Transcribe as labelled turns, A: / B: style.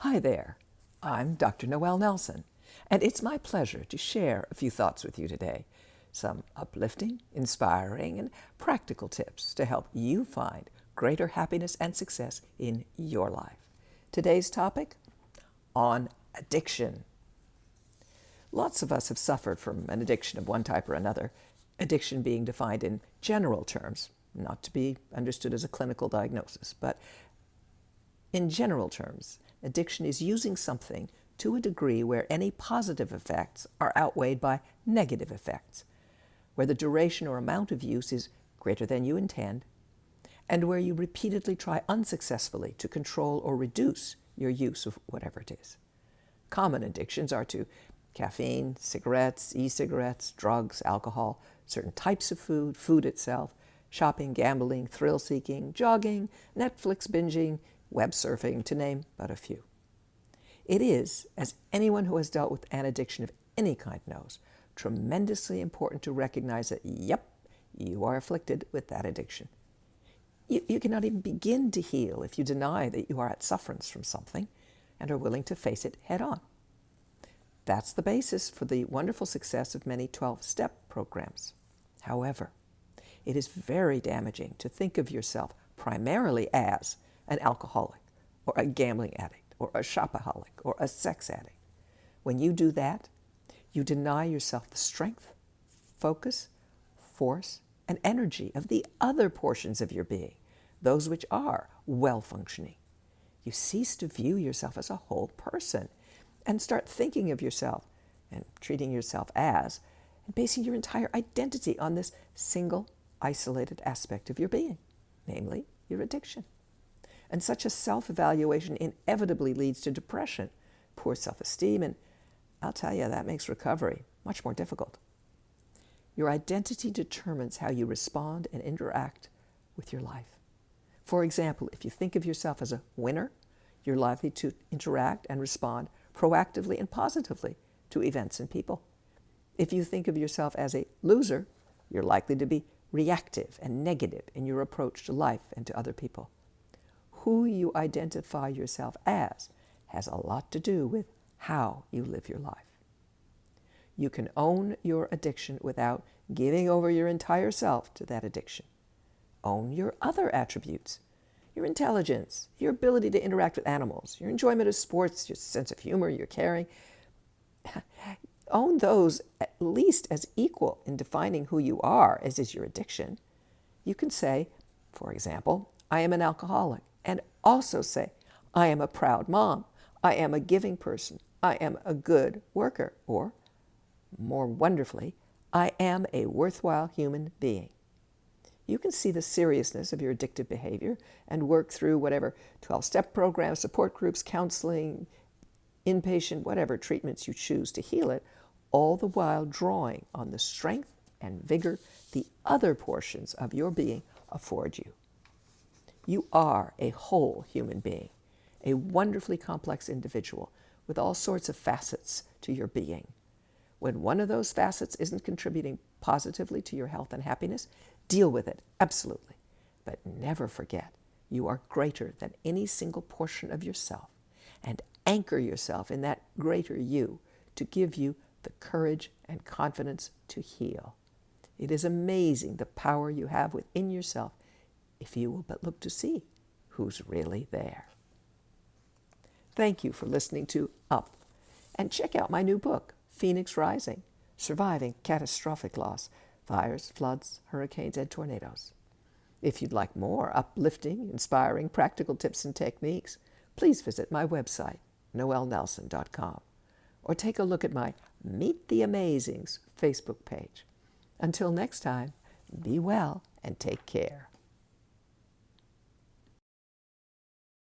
A: Hi there, I'm Dr. Noelle Nelson, and it's my pleasure to share a few thoughts with you today. Some uplifting, inspiring, and practical tips to help you find greater happiness and success in your life. Today's topic, on addiction. Lots of us have suffered from an addiction of one type or another, addiction being defined in general terms, not to be understood as a clinical diagnosis, but in general terms, addiction is using something to a degree where any positive effects are outweighed by negative effects, where the duration or amount of use is greater than you intend, and where you repeatedly try unsuccessfully to control or reduce your use of whatever it is. Common addictions are to caffeine, cigarettes, e-cigarettes, drugs, alcohol, certain types of food, food itself, shopping, gambling, thrill-seeking, jogging, Netflix binging, web surfing, to name but a few. It is, as anyone who has dealt with an addiction of any kind knows, tremendously important to recognize that, yep, you are afflicted with that addiction. You cannot even begin to heal if you deny that you are at sufferance from something and are willing to face it head on. That's the basis for the wonderful success of many 12-step programs. However, it is very damaging to think of yourself primarily as an alcoholic or a gambling addict or a shopaholic or a sex addict. When you do that, you deny yourself the strength, focus, force, and energy of the other portions of your being, those which are well-functioning. You cease to view yourself as a whole person and start thinking of yourself and treating yourself as, and basing your entire identity on this single, isolated aspect of your being, namely your addiction. And such a self-evaluation inevitably leads to depression, poor self-esteem, and I'll tell you, that makes recovery much more difficult. Your identity determines how you respond and interact with your life. For example, if you think of yourself as a winner, you're likely to interact and respond proactively and positively to events and people. If you think of yourself as a loser, you're likely to be reactive and negative in your approach to life and to other people. Who you identify yourself as has a lot to do with how you live your life. You can own your addiction without giving over your entire self to that addiction. Own your other attributes, your intelligence, your ability to interact with animals, your enjoyment of sports, your sense of humor, your caring. Own those at least as equal in defining who you are as is your addiction. You can say, for example, I am an alcoholic, and also say, I am a proud mom, I am a giving person, I am a good worker, or, more wonderfully, I am a worthwhile human being. You can see the seriousness of your addictive behavior and work through whatever 12-step programs, support groups, counseling, inpatient, whatever treatments you choose to heal it, all the while drawing on the strength and vigor the other portions of your being afford you. You are a whole human being, a wonderfully complex individual with all sorts of facets to your being. When one of those facets isn't contributing positively to your health and happiness, deal with it, absolutely. But never forget, you are greater than any single portion of yourself, and anchor yourself in that greater you to give you the courage and confidence to heal. It is amazing the power you have within yourself if you will but look to see who's really there. Thank you for listening to Up, and check out my new book, Phoenix Rising, Surviving Catastrophic Loss, Fires, Floods, Hurricanes, and Tornadoes. If you'd like more uplifting, inspiring, practical tips and techniques, please visit my website, noellenelson.com, or take a look at my Meet the Amazings Facebook page. Until next time, be well and take care.